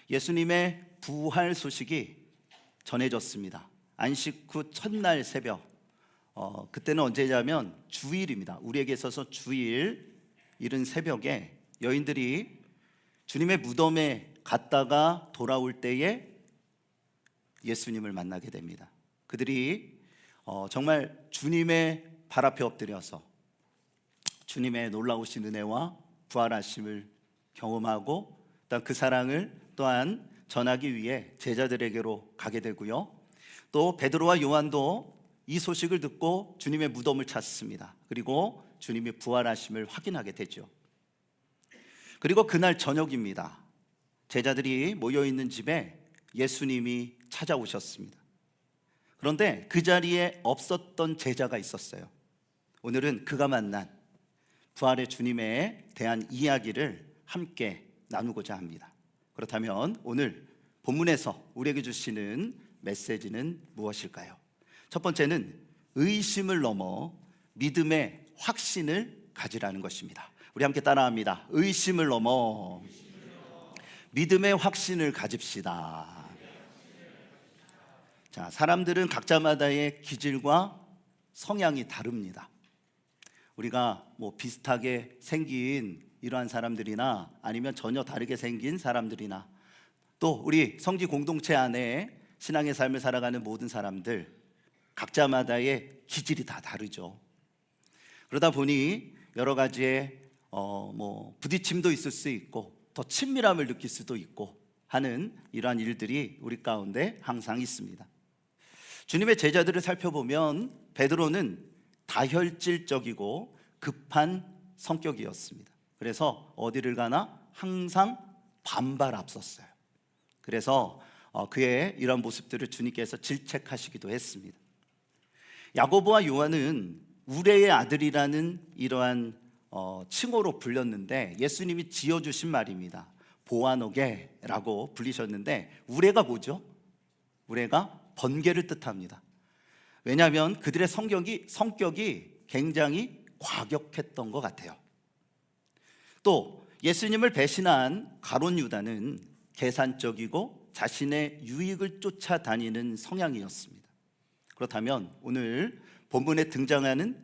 예수님의 부활 소식이 전해졌습니다. 안식 후 첫날 새벽, 그때는 언제냐면 주일입니다. 우리에게 있어서 주일 이른 새벽에 여인들이 주님의 무덤에 갔다가 돌아올 때에 예수님을 만나게 됩니다. 그들이 정말 주님의 발 앞에 엎드려서 주님의 놀라우신 은혜와 부활하심을 경험하고 또한 그 사랑을 또한 전하기 위해 제자들에게로 가게 되고요. 또 베드로와 요한도 이 소식을 듣고 주님의 무덤을 찾습니다. 그리고 주님이 부활하심을 확인하게 되죠. 그리고 그날 저녁입니다. 제자들이 모여있는 집에 예수님이 찾아오셨습니다. 그런데 그 자리에 없었던 제자가 있었어요. 오늘은 그가 만난 부활의 주님에 대한 이야기를 함께 나누고자 합니다. 그렇다면 오늘 본문에서 우리에게 주시는 메시지는 무엇일까요? 첫 번째는 의심을 넘어 믿음의 확신을 가지라는 것입니다. 우리 함께 따라합니다. 의심을 넘어 믿음의 확신을 가집시다. 자, 사람들은 각자마다의 기질과 성향이 다릅니다. 우리가 비슷하게 생긴 이러한 사람들이나 아니면 전혀 다르게 생긴 사람들이나 또 우리 성지 공동체 안에 신앙의 삶을 살아가는 모든 사람들 각자마다의 기질이 다 다르죠. 그러다 보니 여러 가지의 부딪힘도 있을 수 있고 더 친밀함을 느낄 수도 있고 하는 이러한 일들이 우리 가운데 항상 있습니다. 주님의 제자들을 살펴보면 베드로는 다혈질적이고 급한 성격이었습니다. 그래서 어디를 가나 항상 반발 앞섰어요. 그래서 그의 이러한 모습들을 주님께서 질책하시기도 했습니다. 야고보와 요한은 우레의 아들이라는 이러한 칭호로 불렸는데 예수님이 지어주신 말입니다. 보아노게라고 불리셨는데 우레가 뭐죠? 우레가 번개를 뜻합니다. 왜냐하면 그들의 성격이 굉장히 과격했던 것 같아요. 또 예수님을 배신한 가룟 유다는 계산적이고 자신의 유익을 쫓아다니는 성향이었습니다. 그렇다면 오늘 본문에 등장하는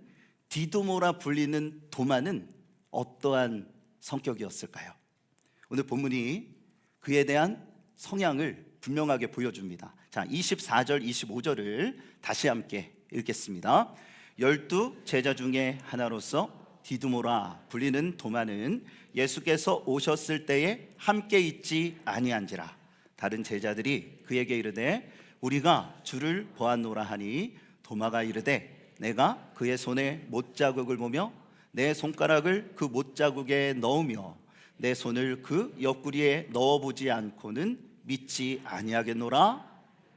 디두모라 불리는 도마는 어떠한 성격이었을까요? 오늘 본문이 그에 대한 성향을 분명하게 보여줍니다. 자, 24절, 25절을 다시 함께 읽겠습니다. 12 제자 중에 하나로서 디두모라 불리는 도마는 예수께서 오셨을 때에 함께 있지 아니한지라. 다른 제자들이 그에게 이르되 우리가 주를 보았노라 하니 도마가 이르되 내가 그의 손에 못자국을 보며 내 손가락을 그 못자국에 넣으며 내 손을 그 옆구리에 넣어보지 않고는 믿지 아니하겠노라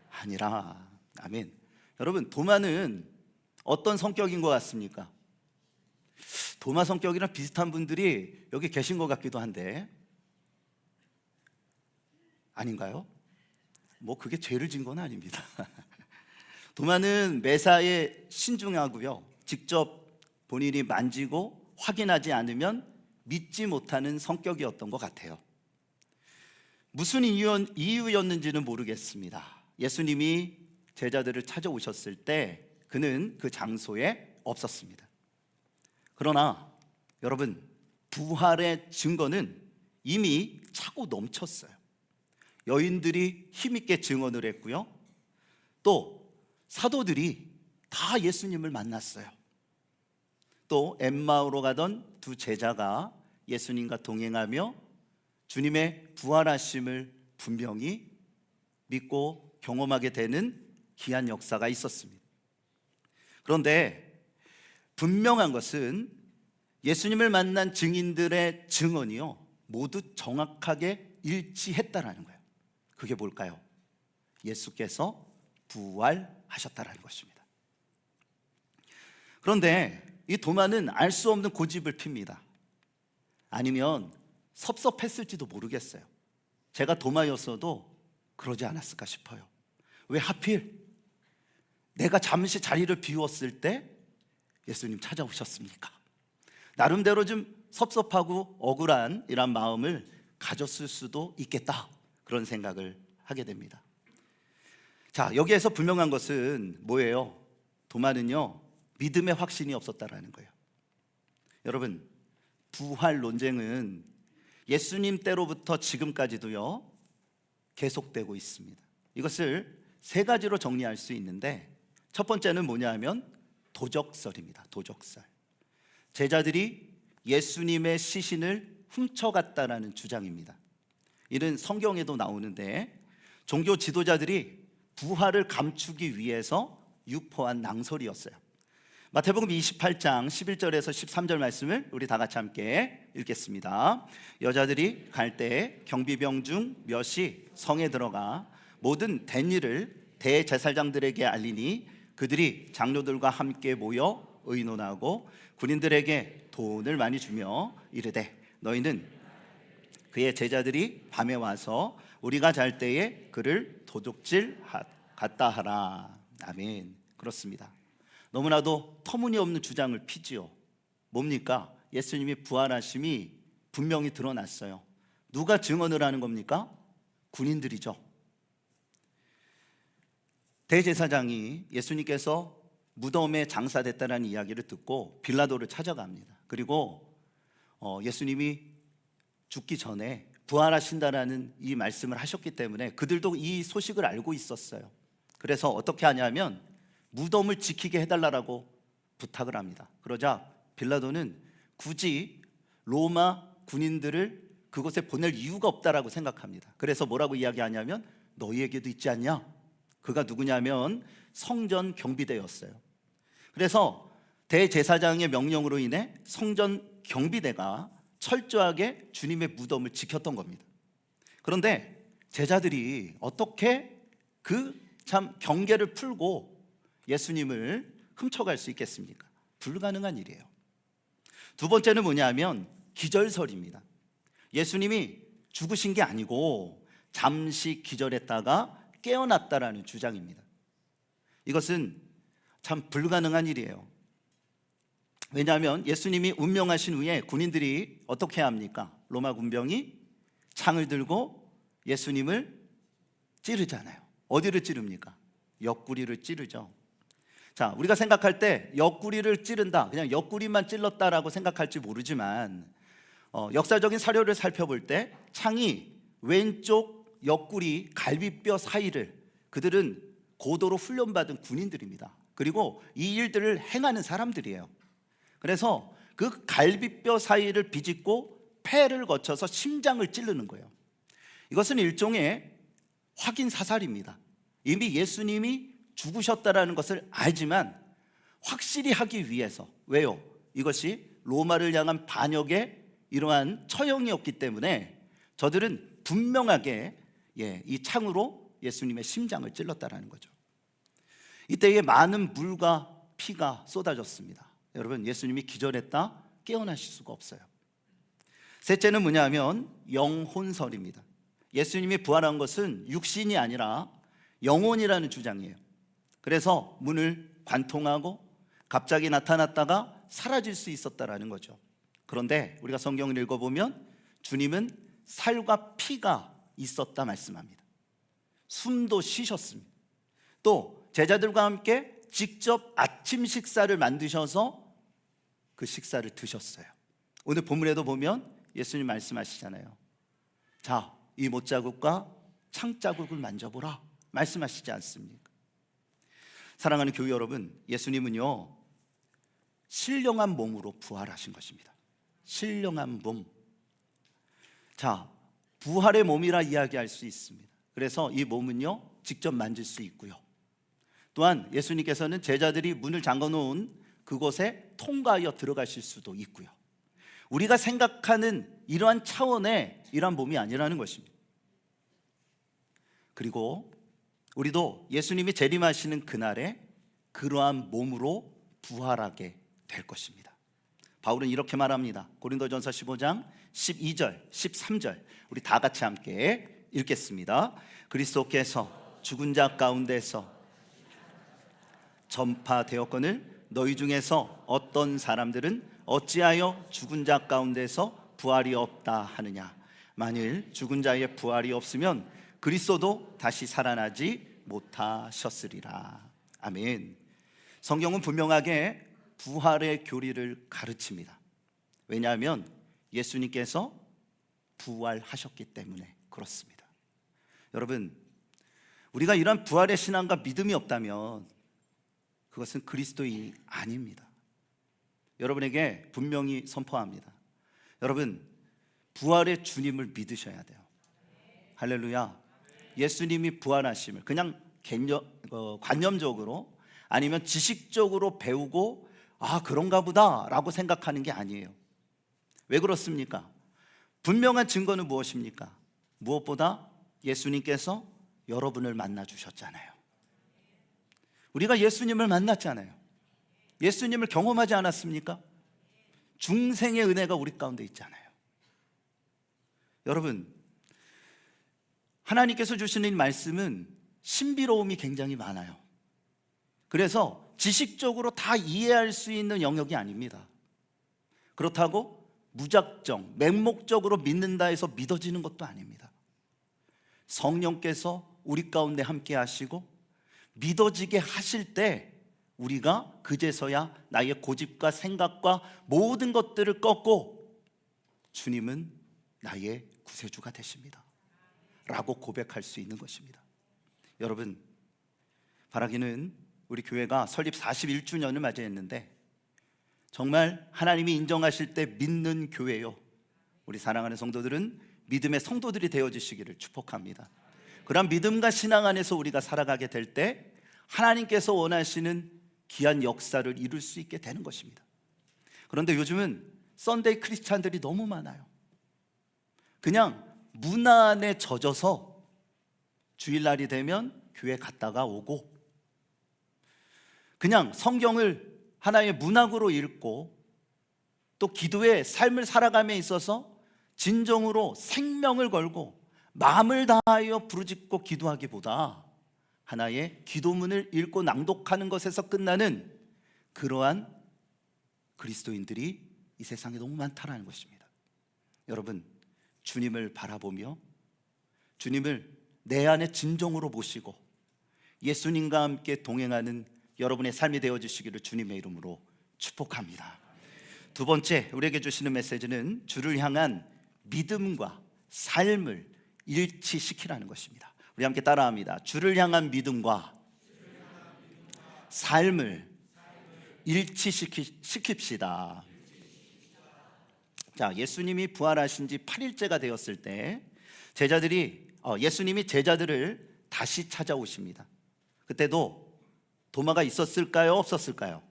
하니라. 아멘. 여러분, 도마는 어떤 성격인 것 같습니까? 도마 성격이랑 비슷한 분들이 여기 계신 것 같기도 한데 아닌가요? 그게 죄를 진 건 아닙니다. 도마는 매사에 신중하고요, 직접 본인이 만지고 확인하지 않으면 믿지 못하는 성격이었던 것 같아요. 무슨 이유였는지는 모르겠습니다. 예수님이 제자들을 찾아오셨을 때 그는 그 장소에 없었습니다. 그러나 여러분, 부활의 증거는 이미 차고 넘쳤어요. 여인들이 힘있게 증언을 했고요, 또 사도들이 다 예수님을 만났어요. 또 엠마오로 가던 두 제자가 예수님과 동행하며 주님의 부활하심을 분명히 믿고 경험하게 되는 귀한 역사가 있었습니다. 그런데 분명한 것은 예수님을 만난 증인들의 증언이요 모두 정확하게 일치했다라는 거예요. 그게 뭘까요? 예수께서 부활하셨다라는 것입니다. 그런데 이 도마는 알 수 없는 고집을 핍니다. 아니면 섭섭했을지도 모르겠어요. 제가 도마였어도 그러지 않았을까 싶어요. 왜 하필 내가 잠시 자리를 비웠을 때 예수님 찾아오셨습니까? 나름대로 좀 섭섭하고 억울한 이런 마음을 가졌을 수도 있겠다, 그런 생각을 하게 됩니다. 자, 여기에서 분명한 것은 뭐예요? 도마는요, 믿음의 확신이 없었다라는 거예요. 여러분, 부활 논쟁은 예수님 때로부터 지금까지도요 계속되고 있습니다. 이것을 세 가지로 정리할 수 있는데, 첫 번째는 뭐냐 하면 도적설입니다. 도적설. 제자들이 예수님의 시신을 훔쳐갔다라는 주장입니다. 이는 성경에도 나오는데, 종교 지도자들이 부활을 감추기 위해서 유포한 낭설이었어요. 마태복음 28장 11절에서 13절 말씀을 우리 다 같이 함께 읽겠습니다. 여자들이 갈 때 경비병 중 몇이 성에 들어가 모든 된 일을 대제사장들에게 알리니 그들이 장로들과 함께 모여 의논하고 군인들에게 돈을 많이 주며 이르되 너희는 그의 제자들이 밤에 와서 우리가 잘 때에 그를 도둑질 갔다 하라. 아멘. 그렇습니다. 너무나도 터무니없는 주장을 피지요. 뭡니까? 예수님이 부활하심이 분명히 드러났어요. 누가 증언을 하는 겁니까? 군인들이죠. 대제사장이 예수님께서 무덤에 장사됐다는 이야기를 듣고 빌라도를 찾아갑니다. 그리고 예수님이 죽기 전에 부활하신다라는 이 말씀을 하셨기 때문에 그들도 이 소식을 알고 있었어요. 그래서 어떻게 하냐면 무덤을 지키게 해달라고 부탁을 합니다. 그러자 빌라도는 굳이 로마 군인들을 그곳에 보낼 이유가 없다라고 생각합니다. 그래서 뭐라고 이야기하냐면 너희에게도 있지 않냐? 그가 누구냐면 성전 경비대였어요. 그래서 대제사장의 명령으로 인해 성전 경비대가 철저하게 주님의 무덤을 지켰던 겁니다. 그런데 제자들이 어떻게 그 참 경계를 풀고 예수님을 훔쳐갈 수 있겠습니까? 불가능한 일이에요. 두 번째는 뭐냐면 기절설입니다. 예수님이 죽으신 게 아니고 잠시 기절했다가 깨어났다라는 주장입니다. 이것은 참 불가능한 일이에요. 왜냐하면 예수님이 운명하신 후에 군인들이 어떻게 합니까? 로마 군병이 창을 들고 예수님을 찌르잖아요. 어디를 찌릅니까? 옆구리를 찌르죠. 자, 우리가 생각할 때 옆구리를 찌른다, 그냥 옆구리만 찔렀다라고 생각할지 모르지만 역사적인 사료를 살펴볼 때 창이 왼쪽 옆구리 갈비뼈 사이를, 그들은 고도로 훈련받은 군인들입니다. 그리고 이 일들을 행하는 사람들이에요. 그래서 그 갈비뼈 사이를 비집고 폐를 거쳐서 심장을 찌르는 거예요. 이것은 일종의 확인 사살입니다. 이미 예수님이 죽으셨다라는 것을 알지만 확실히 하기 위해서. 왜요? 이것이 로마를 향한 반역의 이러한 처형이었기 때문에 저들은 분명하게 이 창으로 예수님의 심장을 찔렀다라는 거죠. 이때에 많은 물과 피가 쏟아졌습니다. 여러분, 예수님이 기절했다 깨어나실 수가 없어요. 셋째는 뭐냐면 영혼설입니다. 예수님이 부활한 것은 육신이 아니라 영혼이라는 주장이에요. 그래서 문을 관통하고 갑자기 나타났다가 사라질 수 있었다라는 거죠. 그런데 우리가 성경을 읽어보면 주님은 살과 피가 있었다 말씀합니다. 숨도 쉬셨습니다. 또 제자들과 함께 직접 아침 식사를 만드셔서 그 식사를 드셨어요. 오늘 본문에도 보면 예수님 말씀하시잖아요. 자, 이 못자국과 창자국을 만져보라 말씀하시지 않습니까? 사랑하는 교회 여러분, 예수님은요 신령한 몸으로 부활하신 것입니다. 신령한 몸. 자, 부활의 몸이라 이야기할 수 있습니다. 그래서 이 몸은요 직접 만질 수 있고요, 또한 예수님께서는 제자들이 문을 잠궈 놓은 그곳에 통과하여 들어가실 수도 있고요. 우리가 생각하는 이러한 차원의 이러한 몸이 아니라는 것입니다. 그리고 우리도 예수님이 재림하시는 그날에 그러한 몸으로 부활하게 될 것입니다. 바울은 이렇게 말합니다. 고린도전서 15장 12절 13절 우리 다 같이 함께 읽겠습니다. 그리스도께서 죽은 자 가운데서 전파되었거늘 너희 중에서 어떤 사람들은 어찌하여 죽은 자 가운데서 부활이 없다 하느냐. 만일 죽은 자의 부활이 없으면 그리스도도 다시 살아나지 못하셨으리라. 아멘. 성경은 분명하게 부활의 교리를 가르칩니다. 왜냐하면 예수님께서 부활하셨기 때문에 그렇습니다. 여러분, 우리가 이런 부활의 신앙과 믿음이 없다면 그것은 그리스도인이 아닙니다. 여러분에게 분명히 선포합니다. 여러분, 부활의 주님을 믿으셔야 돼요. 할렐루야. 예수님이 부활하심을 그냥 관념적으로 아니면 지식적으로 배우고 그런가 보다 라고 생각하는 게 아니에요. 왜 그렇습니까? 분명한 증거는 무엇입니까? 무엇보다 예수님께서 여러분을 만나 주셨잖아요. 우리가 예수님을 만났잖아요. 예수님을 경험하지 않았습니까? 중생의 은혜가 우리 가운데 있잖아요. 여러분, 하나님께서 주시는 이 말씀은 신비로움이 굉장히 많아요. 그래서 지식적으로 다 이해할 수 있는 영역이 아닙니다. 그렇다고 무작정, 맹목적으로 믿는다 해서 믿어지는 것도 아닙니다. 성령께서 우리 가운데 함께 하시고 믿어지게 하실 때 우리가 그제서야 나의 고집과 생각과 모든 것들을 꺾고 주님은 나의 구세주가 되십니다 라고 고백할 수 있는 것입니다. 여러분, 바라기는 우리 교회가 설립 41주년을 맞이했는데 정말 하나님이 인정하실 때 믿는 교회요, 우리 사랑하는 성도들은 믿음의 성도들이 되어주시기를 축복합니다. 그런 믿음과 신앙 안에서 우리가 살아가게 될 때 하나님께서 원하시는 귀한 역사를 이룰 수 있게 되는 것입니다. 그런데 요즘은 썬데이 크리스찬들이 너무 많아요. 그냥 문화 안에 젖어서 주일날이 되면 교회 갔다가 오고 그냥 성경을 하나의 문학으로 읽고 또 기도의 삶을 살아감에 있어서 진정으로 생명을 걸고 마음을 다하여 부르짖고 기도하기보다 하나의 기도문을 읽고 낭독하는 것에서 끝나는 그러한 그리스도인들이 이 세상에 너무 많다는 것입니다. 여러분, 주님을 바라보며 주님을 내 안에 진정으로 모시고 예수님과 함께 동행하는 여러분의 삶이 되어주시기를 주님의 이름으로 축복합니다. 두 번째, 우리에게 주시는 메시지는 주를 향한 믿음과 삶을 일치시키라는 것입니다. 우리 함께 따라합니다. 주를 향한 믿음과 삶을 일치시킵시다. 자, 예수님이 부활하신 지 8일째가 되었을 때 예수님이 제자들을 다시 찾아오십니다. 그때도 도마가 있었을까요? 없었을까요?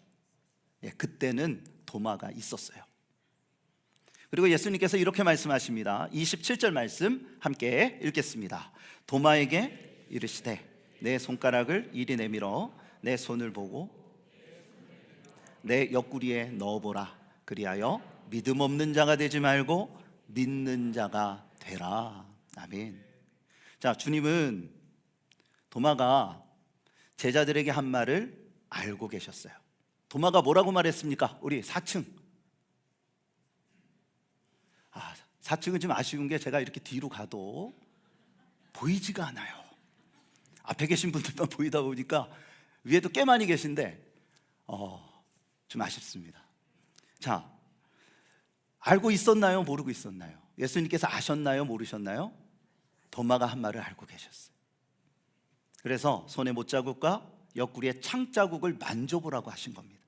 그때는 도마가 있었어요. 그리고 예수님께서 이렇게 말씀하십니다. 27절 말씀 함께 읽겠습니다. 도마에게 이르시되 내 손가락을 이리 내밀어 내 손을 보고 내 옆구리에 넣어보라. 그리하여 믿음 없는 자가 되지 말고 믿는 자가 되라. 아멘. 자, 주님은 도마가 제자들에게 한 말을 알고 계셨어요. 도마가 뭐라고 말했습니까? 우리 4층. 4층은 좀 아쉬운 게 제가 이렇게 뒤로 가도 보이지가 않아요. 앞에 계신 분들만 보이다 보니까 위에도 꽤 많이 계신데 좀 아쉽습니다. 자, 알고 있었나요? 모르고 있었나요? 예수님께서 아셨나요? 모르셨나요? 도마가 한 말을 알고 계셨어요. 그래서 손에 못자국과 옆구리에 창자국을 만져보라고 하신 겁니다.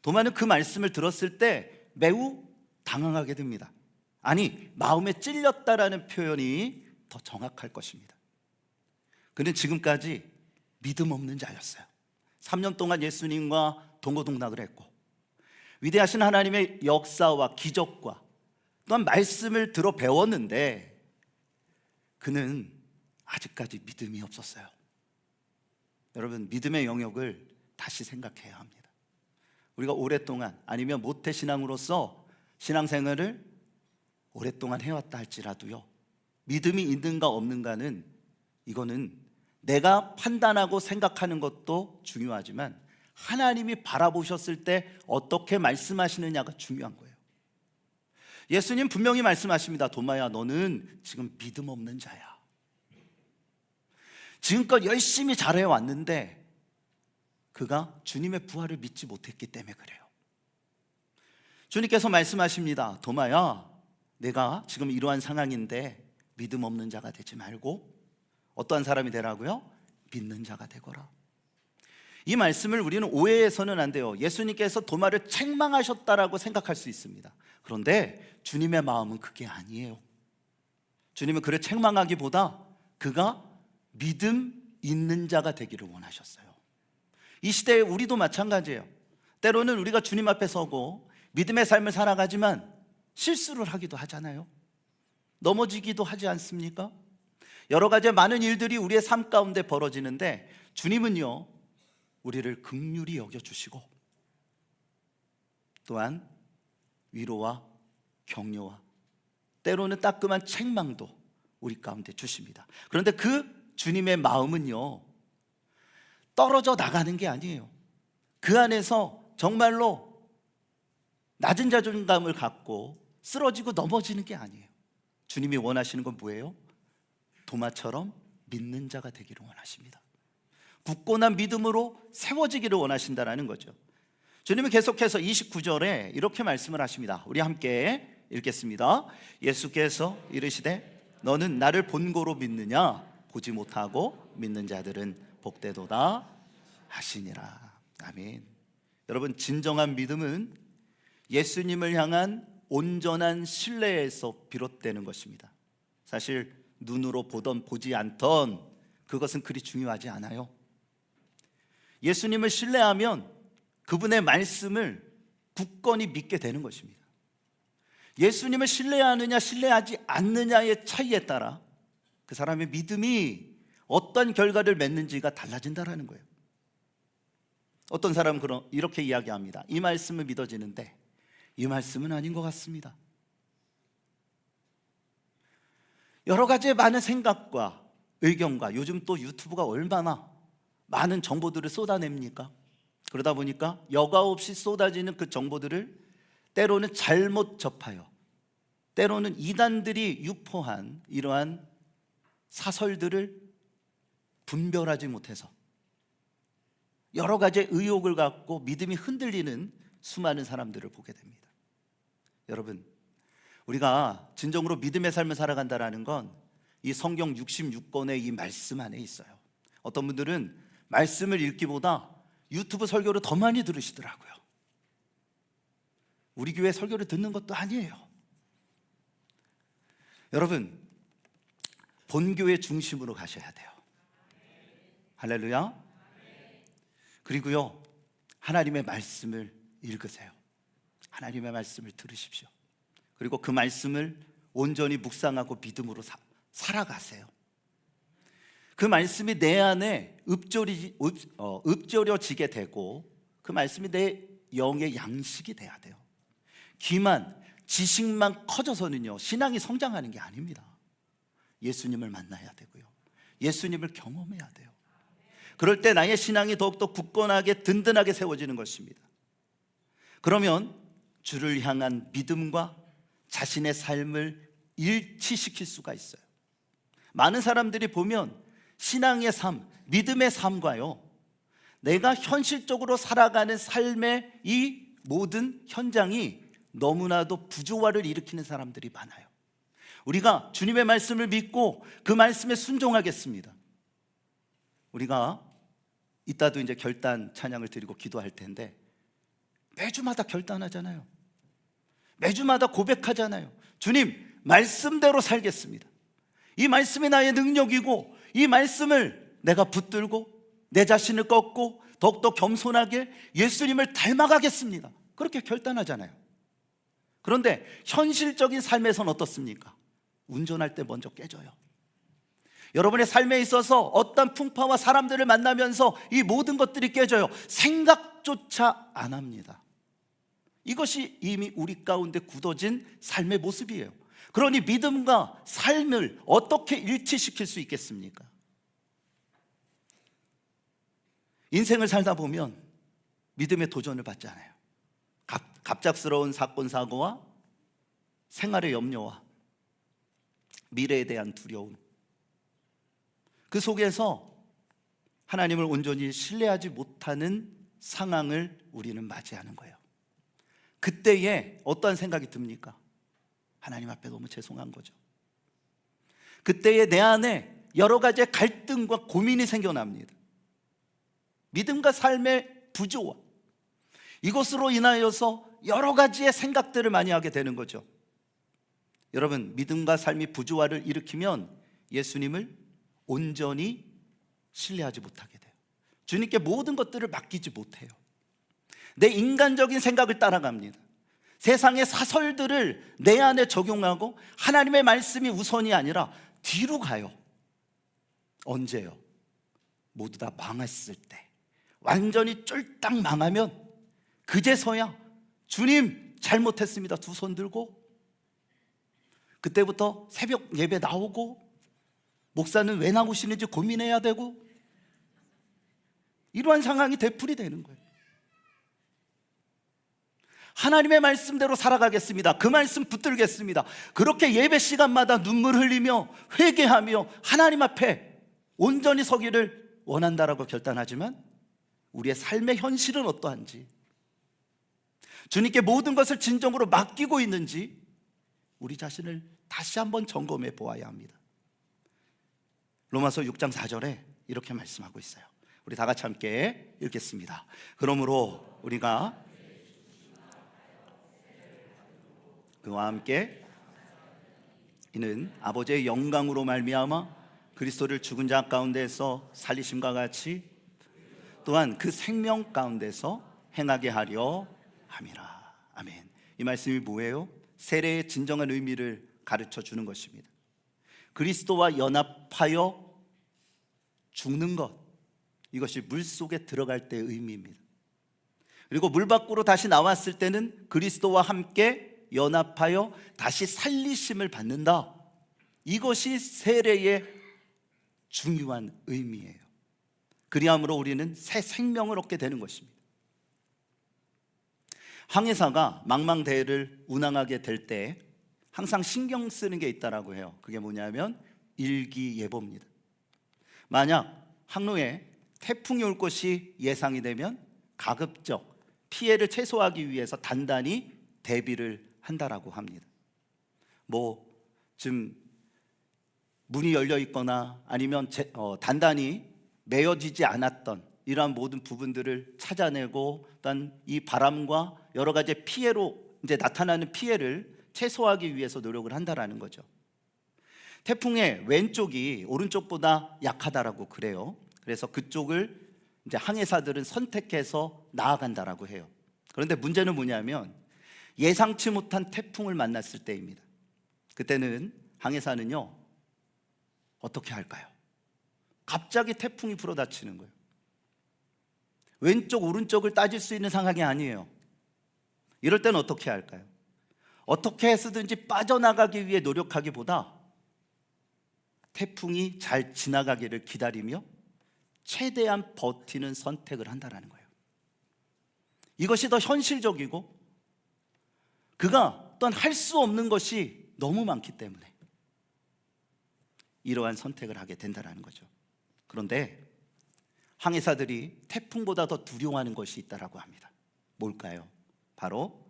도마는 그 말씀을 들었을 때 매우 당황하게 됩니다. 아니, 마음에 찔렸다라는 표현이 더 정확할 것입니다. 그는 지금까지 믿음 없는 자였어요. 3년 동안 예수님과 동고동락을 했고 위대하신 하나님의 역사와 기적과 또한 말씀을 들어 배웠는데 그는 아직까지 믿음이 없었어요. 여러분, 믿음의 영역을 다시 생각해야 합니다. 우리가 오랫동안 아니면 모태신앙으로서 신앙생활을 오랫동안 해왔다 할지라도요, 믿음이 있는가 없는가는 이거는 내가 판단하고 생각하는 것도 중요하지만 하나님이 바라보셨을 때 어떻게 말씀하시느냐가 중요한 거예요. 예수님 분명히 말씀하십니다. 도마야, 너는 지금 믿음 없는 자야. 지금껏 열심히 잘해왔는데 그가 주님의 부활을 믿지 못했기 때문에 그래요. 주님께서 말씀하십니다. 도마야, 내가 지금 이러한 상황인데 믿음 없는 자가 되지 말고 어떠한 사람이 되라고요? 믿는 자가 되거라. 이 말씀을 우리는 오해해서는 안 돼요. 예수님께서 도마를 책망하셨다라고 생각할 수 있습니다. 그런데 주님의 마음은 그게 아니에요. 주님은 그를 책망하기보다 그가 믿음 있는 자가 되기를 원하셨어요. 이 시대에 우리도 마찬가지예요. 때로는 우리가 주님 앞에 서고 믿음의 삶을 살아가지만 실수를 하기도 하잖아요. 넘어지기도 하지 않습니까? 여러 가지 많은 일들이 우리의 삶 가운데 벌어지는데 주님은요, 우리를 긍휼히 여겨주시고 또한 위로와 격려와 때로는 따끔한 책망도 우리 가운데 주십니다. 그런데 그 주님의 마음은요, 떨어져 나가는 게 아니에요. 그 안에서 정말로 낮은 자존감을 갖고 쓰러지고 넘어지는 게 아니에요. 주님이 원하시는 건 뭐예요? 도마처럼 믿는 자가 되기를 원하십니다. 굳건한 믿음으로 세워지기를 원하신다는 거죠. 주님은 계속해서 29절에 이렇게 말씀을 하십니다. 우리 함께 읽겠습니다. 예수께서 이르시되 너는 나를 본고로 믿느냐? 보지 못하고 믿는 자들은 복되도다 하시니라. 아멘. 여러분, 진정한 믿음은 예수님을 향한 온전한 신뢰에서 비롯되는 것입니다. 사실 눈으로 보던 보지 않던 그것은 그리 중요하지 않아요. 예수님을 신뢰하면 그분의 말씀을 굳건히 믿게 되는 것입니다. 예수님을 신뢰하느냐 신뢰하지 않느냐의 차이에 따라 그 사람의 믿음이 어떤 결과를 맺는지가 달라진다는 거예요. 어떤 사람은 이렇게 이야기합니다. 이 말씀은 믿어지는데 이 말씀은 아닌 것 같습니다. 여러 가지의 많은 생각과 의견과 요즘 또 유튜브가 얼마나 많은 정보들을 쏟아냅니까? 그러다 보니까 여과 없이 쏟아지는 그 정보들을 때로는 잘못 접하여 때로는 이단들이 유포한 이러한 사설들을 분별하지 못해서 여러 가지의 의혹을 갖고 믿음이 흔들리는 수많은 사람들을 보게 됩니다. 여러분, 우리가 진정으로 믿음의 삶을 살아간다는 건 이 성경 66권의 이 말씀 안에 있어요. 어떤 분들은 말씀을 읽기보다 유튜브 설교를 더 많이 들으시더라고요. 우리 교회 설교를 듣는 것도 아니에요. 여러분, 본교회 중심으로 가셔야 돼요. 할렐루야. 그리고요, 하나님의 말씀을 읽으세요. 하나님의 말씀을 들으십시오. 그리고 그 말씀을 온전히 묵상하고 믿음으로 살아가세요. 그 말씀이 내 안에 읊조려지게 되고 그 말씀이 내 영의 양식이 돼야 돼요. 귀만 지식만 커져서는요, 신앙이 성장하는 게 아닙니다. 예수님을 만나야 되고요, 예수님을 경험해야 돼요. 그럴 때 나의 신앙이 더욱더 굳건하게 든든하게 세워지는 것입니다. 그러면 주를 향한 믿음과 자신의 삶을 일치시킬 수가 있어요. 많은 사람들이 보면 신앙의 삶, 믿음의 삶과요, 내가 현실적으로 살아가는 삶의 이 모든 현장이 너무나도 부조화를 일으키는 사람들이 많아요. 우리가 주님의 말씀을 믿고 그 말씀에 순종하겠습니다. 우리가 이따도 이제 결단 찬양을 드리고 기도할 텐데 매주마다 결단하잖아요. 매주마다 고백하잖아요. 주님, 말씀대로 살겠습니다. 이 말씀이 나의 능력이고 이 말씀을 내가 붙들고 내 자신을 꺾고 더욱더 겸손하게 예수님을 닮아가겠습니다. 그렇게 결단하잖아요. 그런데 현실적인 삶에서는 어떻습니까? 운전할 때 먼저 깨져요. 여러분의 삶에 있어서 어떤 풍파와 사람들을 만나면서 이 모든 것들이 깨져요. 생각조차 안 합니다. 이것이 이미 우리 가운데 굳어진 삶의 모습이에요. 그러니 믿음과 삶을 어떻게 일치시킬 수 있겠습니까? 인생을 살다 보면 믿음의 도전을 받잖아요. 갑작스러운 사건 사고와 생활의 염려와 미래에 대한 두려움, 그 속에서 하나님을 온전히 신뢰하지 못하는 상황을 우리는 맞이하는 거예요. 그때에 어떠한 생각이 듭니까? 하나님 앞에 너무 죄송한 거죠. 그때에 내 안에 여러 가지의 갈등과 고민이 생겨납니다. 믿음과 삶의 부조화, 이것으로 인하여서 여러 가지의 생각들을 많이 하게 되는 거죠. 여러분, 믿음과 삶이 부조화를 일으키면 예수님을 온전히 신뢰하지 못하게 돼요. 주님께 모든 것들을 맡기지 못해요. 내 인간적인 생각을 따라갑니다. 세상의 사설들을 내 안에 적용하고 하나님의 말씀이 우선이 아니라 뒤로 가요. 언제요? 모두 다 망했을 때, 완전히 쫄딱 망하면 그제서야 주님 잘못했습니다, 두 손 들고 그때부터 새벽 예배 나오고 목사는 왜 나오시는지 고민해야 되고, 이러한 상황이 되풀이 되는 거예요. 하나님의 말씀대로 살아가겠습니다, 그 말씀 붙들겠습니다, 그렇게 예배 시간마다 눈물 흘리며 회개하며 하나님 앞에 온전히 서기를 원한다라고 결단하지만 우리의 삶의 현실은 어떠한지, 주님께 모든 것을 진정으로 맡기고 있는지 우리 자신을 다시 한번 점검해 보아야 합니다. 로마서 6장 4절에 이렇게 말씀하고 있어요. 우리 다 같이 함께 읽겠습니다. 그러므로 우리가 그와 함께 이는 아버지의 영광으로 말미암아 그리스도를 죽은 자 가운데서 살리심과 같이 또한 그 생명 가운데서 행하게 하려 함이라. 아멘. 이 말씀이 뭐예요? 세례의 진정한 의미를 가르쳐 주는 것입니다. 그리스도와 연합하여 죽는 것, 이것이 물속에 들어갈 때의 의미입니다. 그리고 물 밖으로 다시 나왔을 때는 그리스도와 함께 연합하여 다시 살리심을 받는다. 이것이 세례의 중요한 의미예요. 그리함으로 우리는 새 생명을 얻게 되는 것입니다. 항해사가 망망대해를 운항하게 될 때 항상 신경 쓰는 게 있다라고 해요. 그게 뭐냐면 일기예보입니다. 만약 항로에 태풍이 올 것이 예상이 되면 가급적 피해를 최소화하기 위해서 단단히 대비를 한다라고 합니다. 지금 문이 열려 있거나 아니면 단단히 메어지지 않았던 이러한 모든 부분들을 찾아내고, 또한 이 바람과 여러 가지 피해로 이제 나타나는 피해를 최소화하기 위해서 노력을 한다라는 거죠. 태풍의 왼쪽이 오른쪽보다 약하다라고 그래요. 그래서 그쪽을 이제 항해사들은 선택해서 나아간다라고 해요. 그런데 문제는 뭐냐면 예상치 못한 태풍을 만났을 때입니다. 그때는 항해사는요, 어떻게 할까요? 갑자기 태풍이 불어닥치는 거예요. 왼쪽 오른쪽을 따질 수 있는 상황이 아니에요. 이럴 때는 어떻게 할까요? 어떻게 해서든지 빠져나가기 위해 노력하기보다 태풍이 잘 지나가기를 기다리며 최대한 버티는 선택을 한다는 거예요. 이것이 더 현실적이고 그가 또한 할 수 없는 것이 너무 많기 때문에 이러한 선택을 하게 된다는 거죠. 그런데 항해사들이 태풍보다 더 두려워하는 것이 있다라고 합니다. 뭘까요? 바로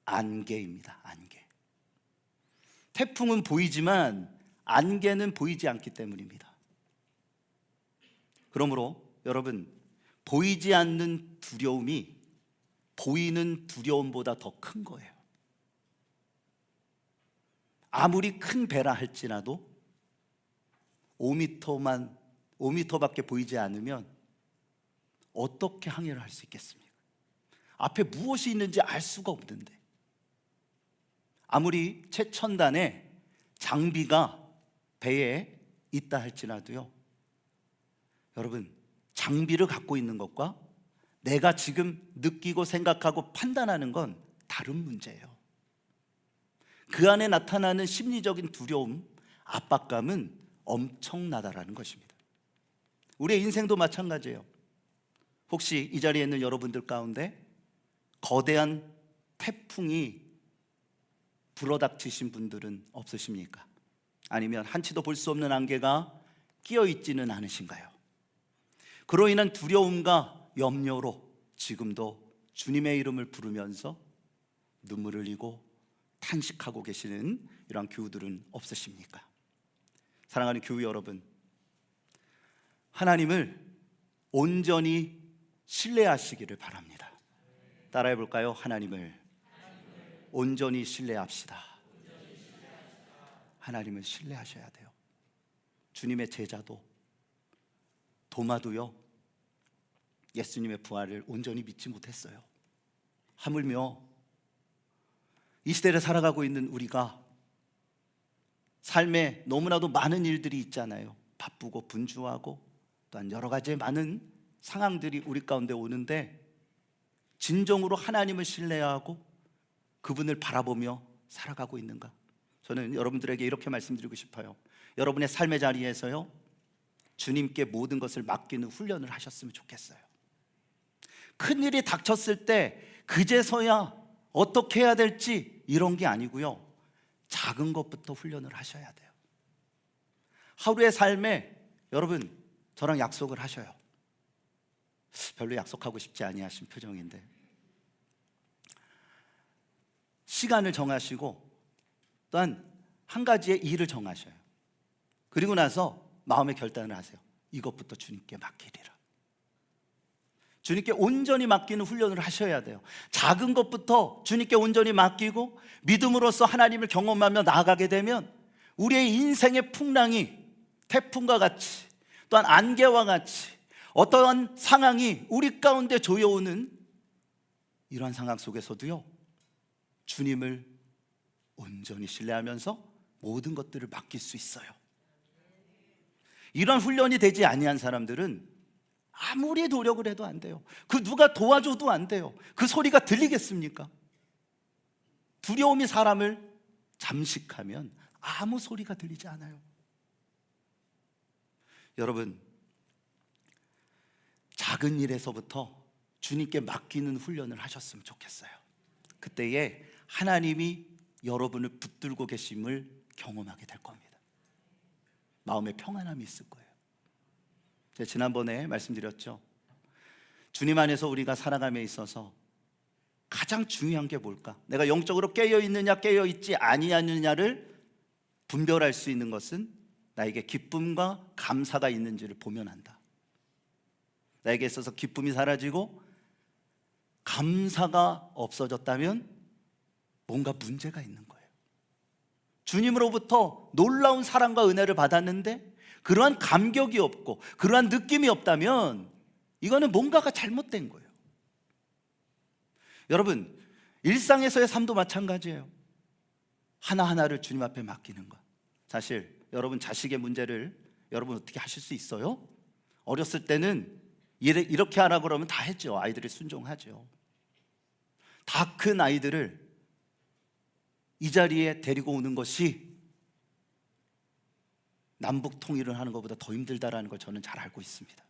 안개입니다. 안개. 태풍은 보이지만 안개는 보이지 않기 때문입니다. 그러므로 여러분, 보이지 않는 두려움이 보이는 두려움보다 더 큰 거예요. 아무리 큰 배라 할지라도 5m밖에 보이지 않으면 어떻게 항해를 할 수 있겠습니까? 앞에 무엇이 있는지 알 수가 없는데, 아무리 최첨단의 장비가 배에 있다 할지라도요, 여러분, 장비를 갖고 있는 것과 내가 지금 느끼고 생각하고 판단하는 건 다른 문제예요. 그 안에 나타나는 심리적인 두려움, 압박감은 엄청나다라는 것입니다. 우리의 인생도 마찬가지예요. 혹시 이 자리에 있는 여러분들 가운데 거대한 태풍이 불어닥치신 분들은 없으십니까? 아니면 한치도 볼 수 없는 안개가 끼어있지는 않으신가요? 그로 인한 두려움과 염려로 지금도 주님의 이름을 부르면서 눈물을 흘리고 탄식하고 계시는 이러한 교우들은 없으십니까? 사랑하는 교우 여러분, 하나님을 온전히 신뢰하시기를 바랍니다. 따라해 볼까요? 하나님을 온전히 신뢰합시다. 하나님을 신뢰하셔야 돼요. 주님의 제자도 도마도요, 예수님의 부활을 온전히 믿지 못했어요. 하물며 이 시대를 살아가고 있는 우리가 삶에 너무나도 많은 일들이 있잖아요. 바쁘고 분주하고 또한 여러 가지의 많은 상황들이 우리 가운데 오는데, 진정으로 하나님을 신뢰하고 그분을 바라보며 살아가고 있는가? 저는 여러분들에게 이렇게 말씀드리고 싶어요. 여러분의 삶의 자리에서요, 주님께 모든 것을 맡기는 훈련을 하셨으면 좋겠어요. 큰일이 닥쳤을 때 그제서야 어떻게 해야 될지 이런 게 아니고요, 작은 것부터 훈련을 하셔야 돼요. 하루의 삶에 여러분 저랑 약속을 하셔요. 별로 약속하고 싶지 아니하신 표정인데, 시간을 정하시고 또한 한 가지의 일을 정하셔요. 그리고 나서 마음의 결단을 하세요. 이것부터 주님께 맡기리라. 주님께 온전히 맡기는 훈련을 하셔야 돼요. 작은 것부터 주님께 온전히 맡기고 믿음으로써 하나님을 경험하며 나아가게 되면 우리의 인생의 풍랑이 태풍과 같이, 또한 안개와 같이 어떠한 상황이 우리 가운데 조여오는 이러한 상황 속에서도요, 주님을 온전히 신뢰하면서 모든 것들을 맡길 수 있어요. 이런 훈련이 되지 아니한 사람들은 아무리 노력을 해도 안 돼요. 그 누가 도와줘도 안 돼요. 그 소리가 들리겠습니까? 두려움이 사람을 잠식하면 아무 소리가 들리지 않아요. 여러분, 작은 일에서부터 주님께 맡기는 훈련을 하셨으면 좋겠어요. 그때에 하나님이 여러분을 붙들고 계심을 경험하게 될 겁니다. 마음에 평안함이 있을 거예요. 제가 지난번에 말씀드렸죠. 주님 안에서 우리가 살아감에 있어서 가장 중요한 게 뭘까? 내가 영적으로 깨어있느냐 깨어있지 아니하느냐를 분별할 수 있는 것은 나에게 기쁨과 감사가 있는지를 보면 안다. 나에게 있어서 기쁨이 사라지고 감사가 없어졌다면 뭔가 문제가 있는 거예요. 주님으로부터 놀라운 사랑과 은혜를 받았는데 그러한 감격이 없고 그러한 느낌이 없다면 이거는 뭔가가 잘못된 거예요. 여러분, 일상에서의 삶도 마찬가지예요. 하나하나를 주님 앞에 맡기는 것. 사실 여러분 자식의 문제를 여러분 어떻게 하실 수 있어요? 어렸을 때는 이렇게 하라고 그러면 다 했죠. 아이들이 순종하죠. 다 큰 아이들을 이 자리에 데리고 오는 것이 남북 통일을 하는 것보다 더 힘들다라는 걸 저는 잘 알고 있습니다.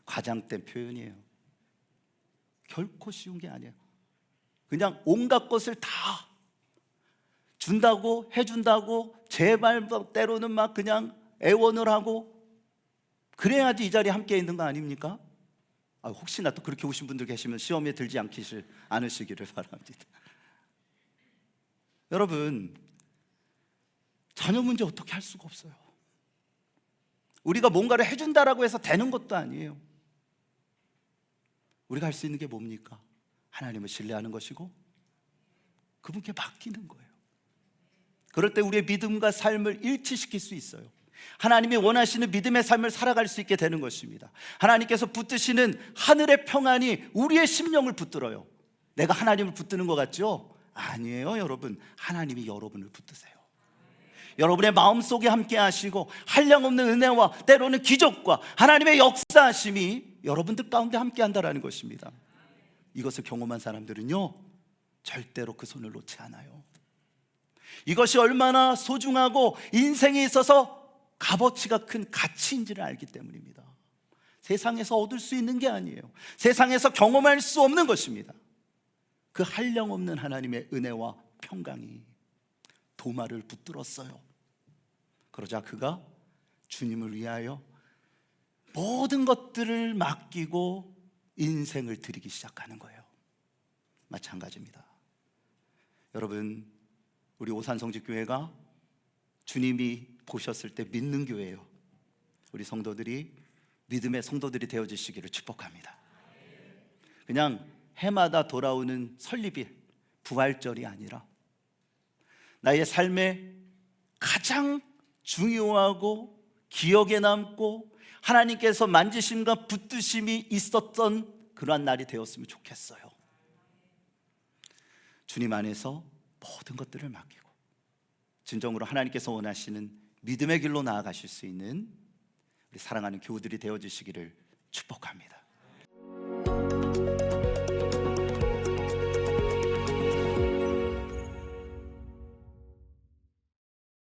과장된 표현이에요. 결코 쉬운 게 아니에요. 그냥 온갖 것을 다 준다고 해준다고 제발 때로는 막 그냥 애원을 하고 그래야지 이 자리에 함께 있는 거 아닙니까? 혹시나 또 그렇게 오신 분들 계시면 시험에 들지 않으시기를 바랍니다. 여러분, 자녀 문제 어떻게 할 수가 없어요. 우리가 뭔가를 해준다라고 해서 되는 것도 아니에요. 우리가 할 수 있는 게 뭡니까? 하나님을 신뢰하는 것이고 그분께 맡기는 거예요. 그럴 때 우리의 믿음과 삶을 일치시킬 수 있어요. 하나님이 원하시는 믿음의 삶을 살아갈 수 있게 되는 것입니다. 하나님께서 붙드시는 하늘의 평안이 우리의 심령을 붙들어요. 내가 하나님을 붙드는 것 같죠? 아니에요. 여러분, 하나님이 여러분을 붙드세요. 여러분의 마음속에 함께 하시고 한량없는 은혜와 때로는 기적과 하나님의 역사하심이 여러분들 가운데 함께 한다는 것입니다. 이것을 경험한 사람들은요, 절대로 그 손을 놓지 않아요. 이것이 얼마나 소중하고 인생에 있어서 값어치가 큰 가치인지를 알기 때문입니다. 세상에서 얻을 수 있는 게 아니에요. 세상에서 경험할 수 없는 것입니다. 그 한량없는 하나님의 은혜와 평강이 도마를 붙들었어요. 그러자 그가 주님을 위하여 모든 것들을 맡기고 인생을 드리기 시작하는 거예요. 마찬가지입니다. 여러분, 우리 오산성직교회가 주님이 보셨을 때 믿는 교회예요. 우리 성도들이 믿음의 성도들이 되어주시기를 축복합니다. 그냥 해마다 돌아오는 설립일, 부활절이 아니라 나의 삶에 가장 중요하고 기억에 남고 하나님께서 만지심과 붙드심이 있었던 그러한 날이 되었으면 좋겠어요. 주님 안에서 모든 것들을 맡기고 진정으로 하나님께서 원하시는 믿음의 길로 나아가실 수 있는 우리 사랑하는 교우들이 되어주시기를 축복합니다.